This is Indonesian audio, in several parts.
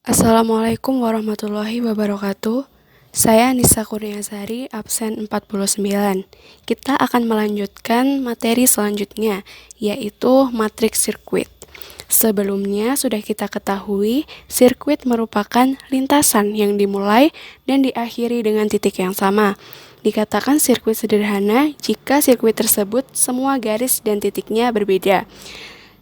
Assalamualaikum warahmatullahi wabarakatuh. Saya Nisa Kurniasari, absen 49. Kita akan melanjutkan materi selanjutnya, yaitu matriks sirkuit. Sebelumnya sudah kita ketahui, sirkuit merupakan lintasan yang dimulai dan diakhiri dengan titik yang sama. Dikatakan sirkuit sederhana jika sirkuit tersebut semua garis dan titiknya berbeda.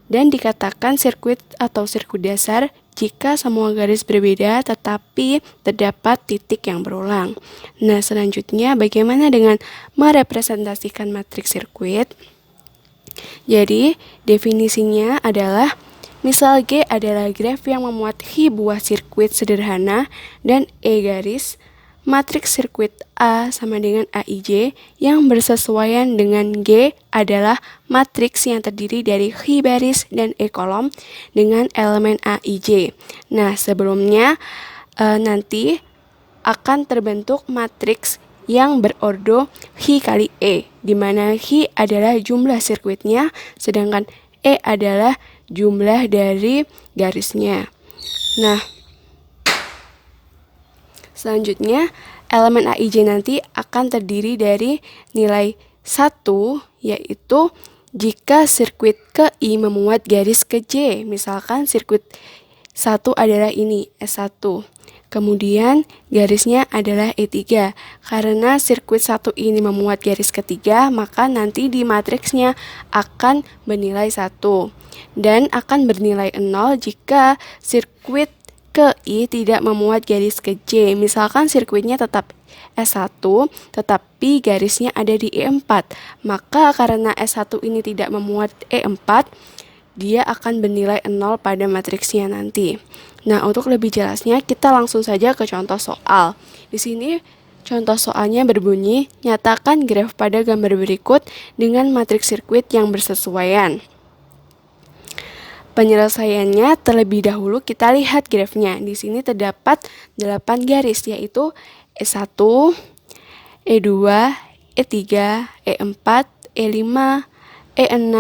Dan dikatakan sirkuit atau sirkuit dasar jika semua garis berbeda tetapi terdapat titik yang berulang. Nah, selanjutnya bagaimana dengan merepresentasikan matriks sirkuit? Jadi, definisinya adalah misal G adalah graf yang memuat Hi buah sirkuit sederhana dan E garis. Matriks sirkuit A sama dengan AIJ yang bersesuaian dengan G adalah matriks yang terdiri dari Hi baris dan E kolom dengan elemen AIJ. Nah, sebelumnya nanti akan terbentuk matriks yang berordo Hi kali E, di mana Hi adalah jumlah sirkuitnya, sedangkan E adalah jumlah dari garisnya. Nah, selanjutnya, elemen AIJ nanti akan terdiri dari nilai 1, yaitu jika sirkuit ke I memuat garis ke J. Misalkan sirkuit 1 adalah ini, S1. Kemudian garisnya adalah E3. Karena sirkuit 1 ini memuat garis ketiga, maka nanti di matriksnya akan bernilai 1. Dan akan bernilai 0 jika sirkuit ke I tidak memuat garis ke J. Misalkan sirkuitnya tetap S1, tetapi garisnya ada di E4. Maka karena S1 ini tidak memuat E4, dia akan bernilai 0 pada matriksnya nanti. Nah, untuk lebih jelasnya kita langsung saja ke contoh soal. Di sini contoh soalnya berbunyi, nyatakan graf pada gambar berikut dengan matriks sirkuit yang bersesuaian. Penyelesaiannya terlebih dahulu kita lihat grafnya. Di sini terdapat 8 garis, yaitu E1, E2, E3, E4, E5, E6,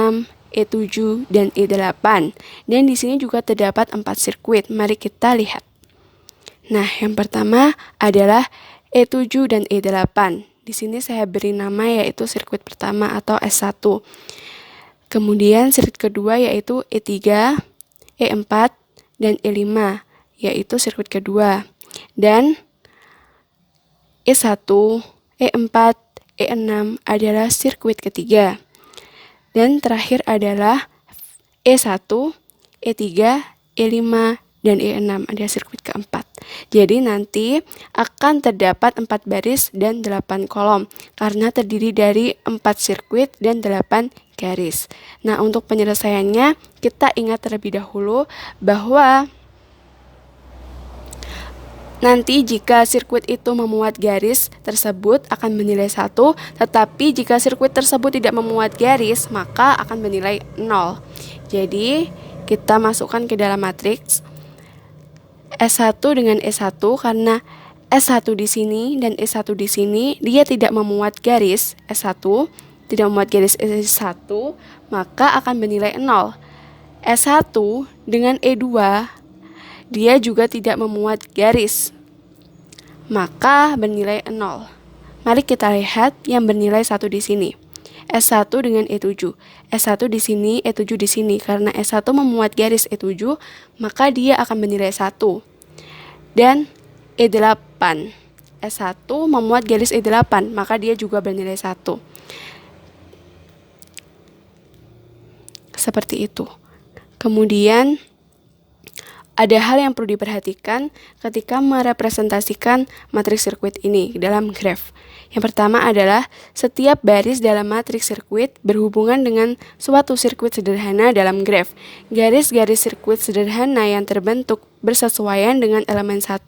E7, dan E8. Dan di sini juga terdapat 4 sirkuit. Mari kita lihat. Nah, yang pertama adalah E7 dan E8. Di sini saya beri nama yaitu sirkuit pertama atau S1. Kemudian sirkuit kedua yaitu E3, E4, dan E5, yaitu sirkuit kedua. Dan E1, E4, E6 adalah sirkuit ketiga. Dan terakhir adalah E1, E3, E5, dan E6 adalah sirkuit keempat. Jadi nanti akan terdapat 4 baris dan 8 kolom karena terdiri dari 4 sirkuit dan 8 garis. Nah, untuk penyelesaiannya kita ingat terlebih dahulu bahwa nanti jika sirkuit itu memuat garis tersebut akan bernilai 1, tetapi jika sirkuit tersebut tidak memuat garis, maka akan bernilai 0. Jadi, kita masukkan ke dalam matriks S1 dengan E1 karena S1 di sini dan E1 di sini dia tidak memuat garis S1, tidak memuat garis S1, maka akan bernilai 0. S1 dengan E2 dia juga tidak memuat garis, maka bernilai 0. Mari kita lihat yang bernilai 1 di sini. S1 dengan E7. S1 di sini, E7 di sini. Karena S1 memuat garis E7, maka dia akan bernilai 1. Dan E8. S1 memuat garis E8, maka dia juga bernilai 1. Seperti itu. Kemudian ada hal yang perlu diperhatikan ketika merepresentasikan matriks sirkuit ini dalam graf. Yang pertama adalah setiap baris dalam matriks sirkuit berhubungan dengan suatu sirkuit sederhana dalam graf. Garis-garis sirkuit sederhana yang terbentuk bersesuaian dengan elemen 1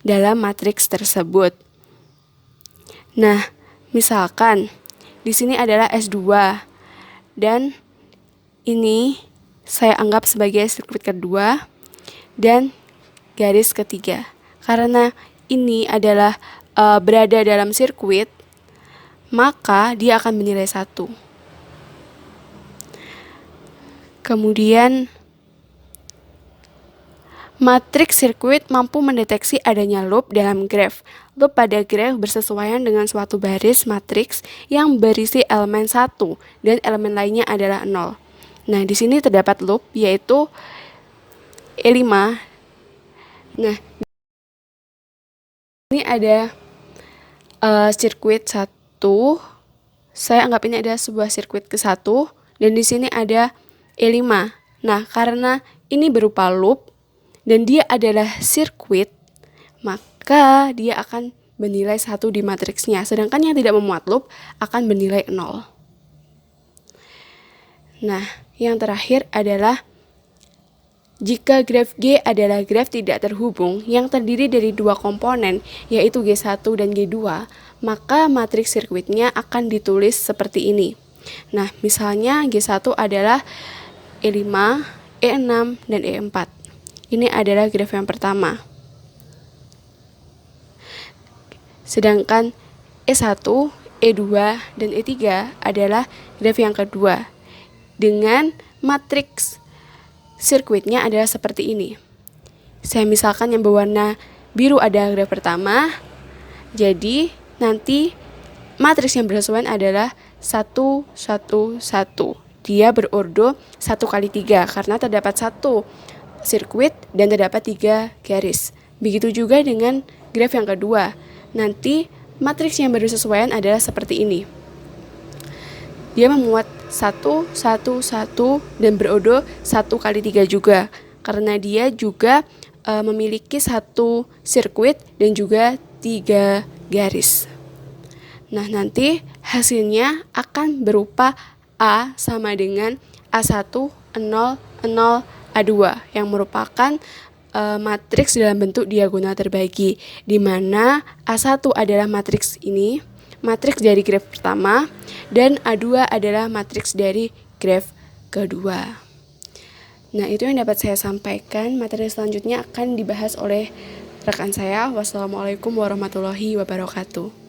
dalam matriks tersebut. Nah, misalkan di sini adalah S2 dan ini saya anggap sebagai sirkuit kedua dan garis ketiga. Karena ini adalah berada dalam sirkuit, maka dia akan bernilai 1. Kemudian Matriks sirkuit mampu mendeteksi adanya loop dalam graf. Loop pada graf bersesuaian dengan suatu baris matriks yang berisi elemen 1 dan elemen lainnya adalah 0. Nah, di sini terdapat loop yaitu E5. Nah, ini ada sirkuit 1. Saya anggap ini adalah sebuah sirkuit ke-1 dan di sini ada E5. Nah, karena ini berupa loop dan dia adalah sirkuit, maka dia akan bernilai 1 di matriksnya. Sedangkan yang tidak memuat loop akan bernilai 0. Nah, yang terakhir adalah jika graf G adalah graf tidak terhubung yang terdiri dari dua komponen, yaitu G1 dan G2, maka matriks sirkuitnya akan ditulis seperti ini. Nah, misalnya G1 adalah E5, E6, dan E4. Ini adalah graf yang pertama. Sedangkan E1, E2, dan E3 adalah graf yang kedua. Dengan matriks sirkuitnya adalah seperti ini. Saya misalkan yang berwarna biru adalah graf pertama. Jadi nanti matriks yang bersesuaian adalah 1, 1, 1. Dia berordo 1 kali 3 karena terdapat 1 sirkuit dan terdapat 3 garis. Begitu juga dengan graf yang kedua. Nanti matriks yang bersesuaian adalah seperti ini. Dia memuat 1, 1, 1 dan berordo 1 kali 3 juga. Karena dia juga memiliki 1 sirkuit dan juga 3 garis. Nah, nanti hasilnya akan berupa A sama dengan A1, 0, 0, A2 yang merupakan matriks dalam bentuk diagonal terbagi, di mana A1 adalah matriks ini, matriks dari graf pertama, dan A2 adalah matriks dari graf kedua. Nah, itu yang dapat saya sampaikan. Materi selanjutnya akan dibahas oleh rekan saya. Wassalamualaikum warahmatullahi wabarakatuh.